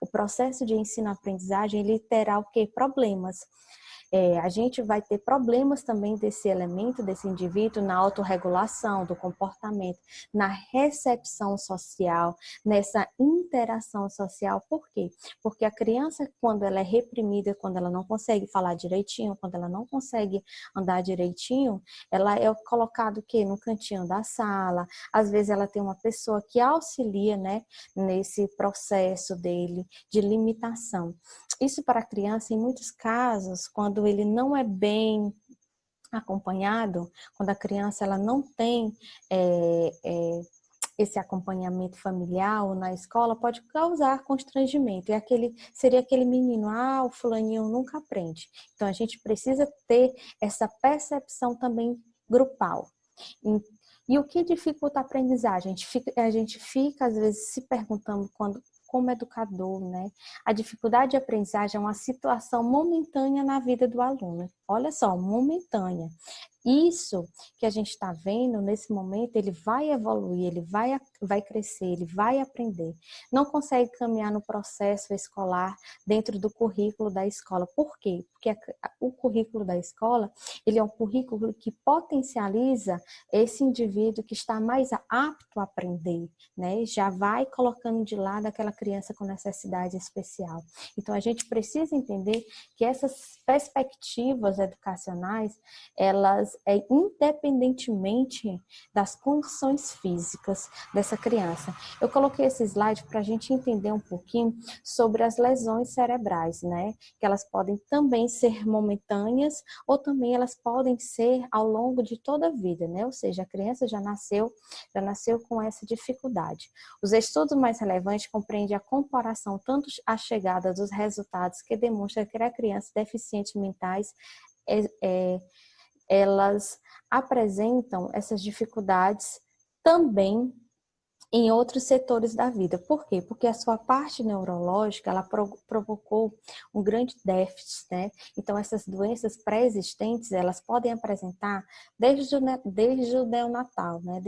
O processo de ensino-aprendizagem, ele terá o quê? Problemas. A gente vai ter problemas também desse elemento, desse indivíduo, na autorregulação do comportamento, na recepção social, nessa interação social. Por quê? Porque a criança, quando ela é reprimida, quando ela não consegue falar direitinho, quando ela não consegue andar direitinho, ela é colocada o quê? No cantinho da sala. Às vezes ela tem uma pessoa que auxilia, né, nesse processo dele de limitação. Isso para a criança, em muitos casos, quando ele não é bem acompanhado, quando a criança ela não tem esse acompanhamento familiar ou na escola, pode causar constrangimento. Seria aquele menino, o fulaninho nunca aprende. Então, a gente precisa ter essa percepção também grupal. E o que dificulta a aprendizagem? A gente fica às vezes, se perguntando como educador, né? A dificuldade de aprendizagem é uma situação momentânea na vida do aluno. Olha só, momentânea. Isso que a gente está vendo nesse momento, ele vai evoluir, ele vai crescer, ele vai aprender. Não consegue caminhar no processo escolar dentro do currículo da escola. Por quê? Porque o currículo da escola, ele é um currículo que potencializa esse indivíduo que está mais apto a aprender, né? Já vai colocando de lado aquela criança com necessidade especial. Então, a gente precisa entender que essas perspectivas educacionais, elas independentemente das condições físicas dessa criança. Eu coloquei esse slide para a gente entender um pouquinho sobre as lesões cerebrais, né? Que elas podem também ser momentâneas ou também elas podem ser ao longo de toda a vida, né? Ou seja, a criança já nasceu com essa dificuldade. Os estudos mais relevantes compreendem a comparação, tanto a chegada dos resultados que demonstra que a criança deficientes mentais elas apresentam essas dificuldades também em outros setores da vida. Por quê? Porque a sua parte neurológica, ela provocou um grande déficit, né? Então, essas doenças pré-existentes, elas podem apresentar desde o neonatal, né?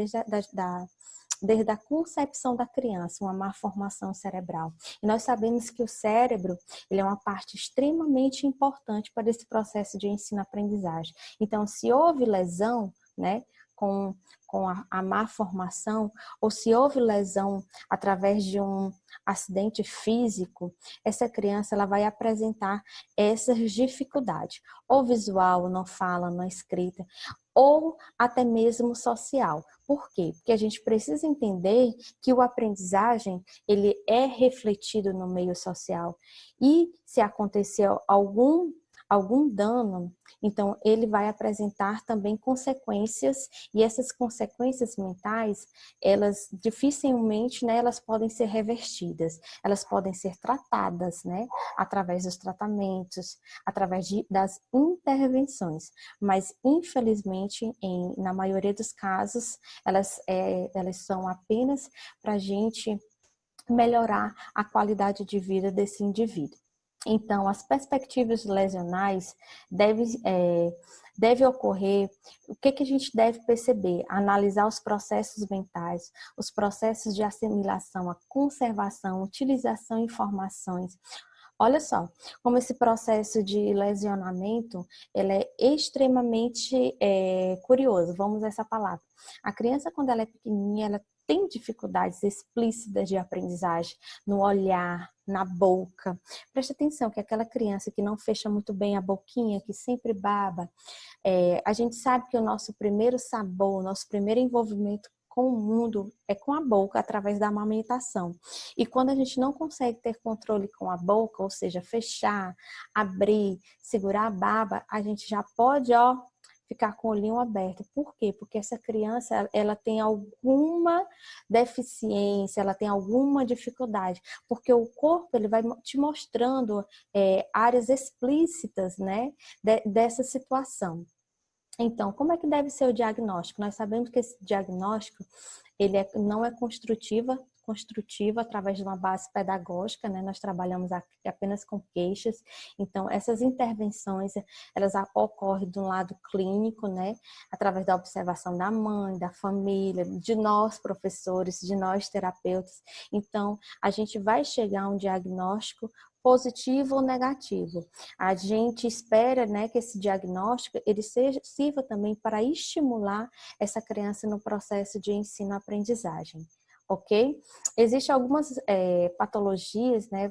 Desde a concepção da criança, uma má formação cerebral. E nós sabemos que o cérebro, ele é uma parte extremamente importante para esse processo de ensino-aprendizagem. Então, se houve lesão, né, com a má formação, ou se houve lesão através de um acidente físico, essa criança ela vai apresentar essas dificuldades, ou visual, não fala, não escrita, ou até mesmo social. Por quê? Porque a gente precisa entender que o aprendizagem, ele é refletido no meio social. E se aconteceu algum dano, então ele vai apresentar também consequências, e essas consequências mentais, elas dificilmente, né, elas podem ser revertidas, elas podem ser tratadas, né, através dos tratamentos, através das intervenções, mas infelizmente, na maioria dos casos, elas são apenas para a gente melhorar a qualidade de vida desse indivíduo. Então, as perspectivas lesionais deve ocorrer. O que a gente deve perceber? Analisar os processos mentais, os processos de assimilação, a conservação, utilização de informações. Olha só, como esse processo de lesionamento, ele é extremamente curioso, vamos usar essa palavra. A criança, quando ela é pequenininha, ela tem dificuldades explícitas de aprendizagem, no olhar, na boca. Preste atenção que aquela criança que não fecha muito bem a boquinha, que sempre baba, a gente sabe que o nosso primeiro sabor, o nosso primeiro envolvimento com o mundo é com a boca, através da amamentação. E quando a gente não consegue ter controle com a boca, ou seja, fechar, abrir, segurar a baba, a gente já pode, ficar com o olhinho aberto. Por quê? Porque essa criança, ela tem alguma deficiência, ela tem alguma dificuldade. Porque o corpo, ele vai te mostrando áreas explícitas, né, dessa situação. Então, como é que deve ser o diagnóstico? Nós sabemos que esse diagnóstico, ele não é construtiva através de uma base pedagógica, né? Nós trabalhamos aqui apenas com queixas, então essas intervenções, elas ocorrem do lado clínico, né? Através da observação da mãe, da família, de nós professores, de nós terapeutas. Então, a gente vai chegar a um diagnóstico positivo ou negativo. A gente espera, né, que esse diagnóstico ele sirva também para estimular essa criança no processo de ensino-aprendizagem, ok? Existem algumas patologias, né,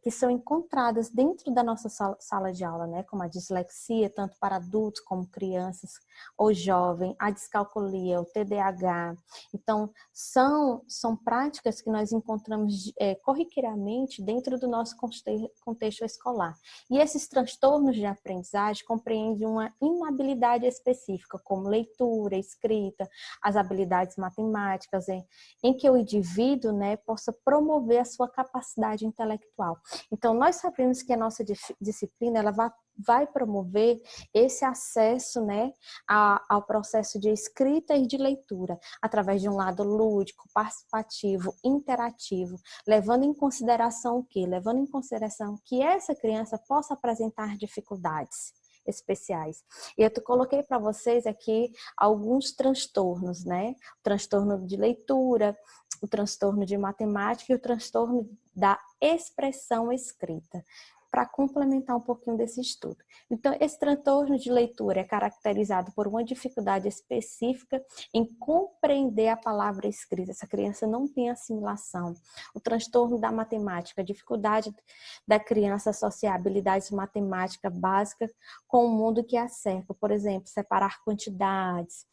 que são encontradas dentro da nossa sala de aula, né, como a dislexia, tanto para adultos como crianças ou jovens, a descalculia, o TDAH. Então, são práticas que nós encontramos corriqueiramente dentro do nosso contexto escolar. E esses transtornos de aprendizagem compreendem uma inabilidade específica, como leitura, escrita, as habilidades matemáticas, em que o indivíduo, né, possa promover a sua capacidade intelectual. Então, nós sabemos que a nossa disciplina ela vai promover esse acesso, né, ao processo de escrita e de leitura, através de um lado lúdico, participativo, interativo, levando em consideração o quê? Levando em consideração que essa criança possa apresentar dificuldades especiais. E eu coloquei para vocês aqui alguns transtornos, né? O transtorno de leitura, o transtorno de matemática e o transtorno da expressão escrita, para complementar um pouquinho desse estudo. Então, esse transtorno de leitura é caracterizado por uma dificuldade específica em compreender a palavra escrita. Essa criança não tem assimilação. O transtorno da matemática, a dificuldade da criança associar habilidades matemáticas básicas com o mundo que a cerca. Por exemplo, separar quantidades,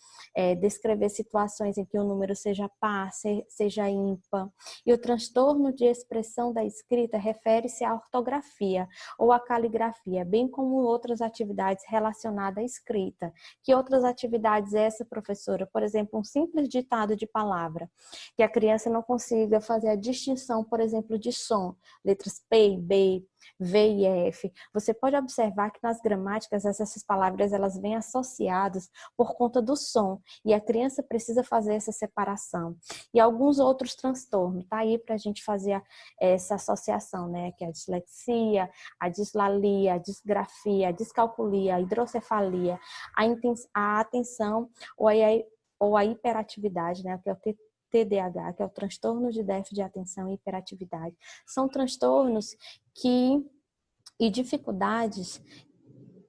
descrever situações em que o número seja par, seja ímpar. E o transtorno de expressão da escrita refere-se à ortografia ou à caligrafia, bem como outras atividades relacionadas à escrita. Que outras atividades é essa, professora? Por exemplo, um simples ditado de palavra, que a criança não consiga fazer a distinção, por exemplo, de som, letras P e B, V e F. Você pode observar que nas gramáticas essas palavras elas vêm associadas por conta do som e a criança precisa fazer essa separação. E alguns outros transtornos, tá aí para a gente fazer essa associação, né? Que é a dislexia, a dislalia, a disgrafia, a descalculia, a hidrocefalia, a atenção ou a hiperatividade, né? Que é o TDAH, que é o transtorno de déficit de atenção e hiperatividade. São transtornos e dificuldades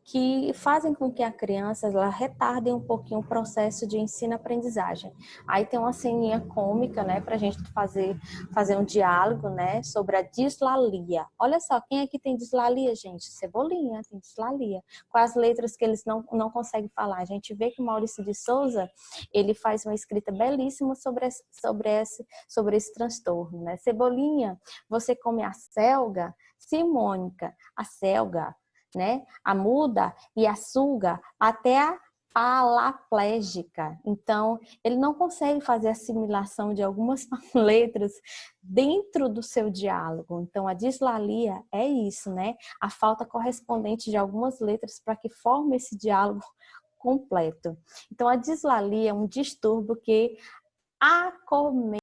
que fazem com que a criança ela retarde um pouquinho o processo de ensino-aprendizagem. Aí tem uma ceninha cômica, né, para a gente fazer um diálogo, né, sobre a dislalia. Olha só, quem aqui tem dislalia, gente? Cebolinha tem dislalia. Quais as letras que eles não conseguem falar? A gente vê que o Maurício de Souza, ele faz uma escrita belíssima sobre esse transtorno, né? Cebolinha, você come a selga? Sim, Mônica, a selga, né? A muda e a suga até a alaplégica. Então, ele não consegue fazer assimilação de algumas letras dentro do seu diálogo. Então, a dislalia é isso, né? A falta correspondente de algumas letras para que forme esse diálogo completo. Então, a dislalia é um distúrbio que acomete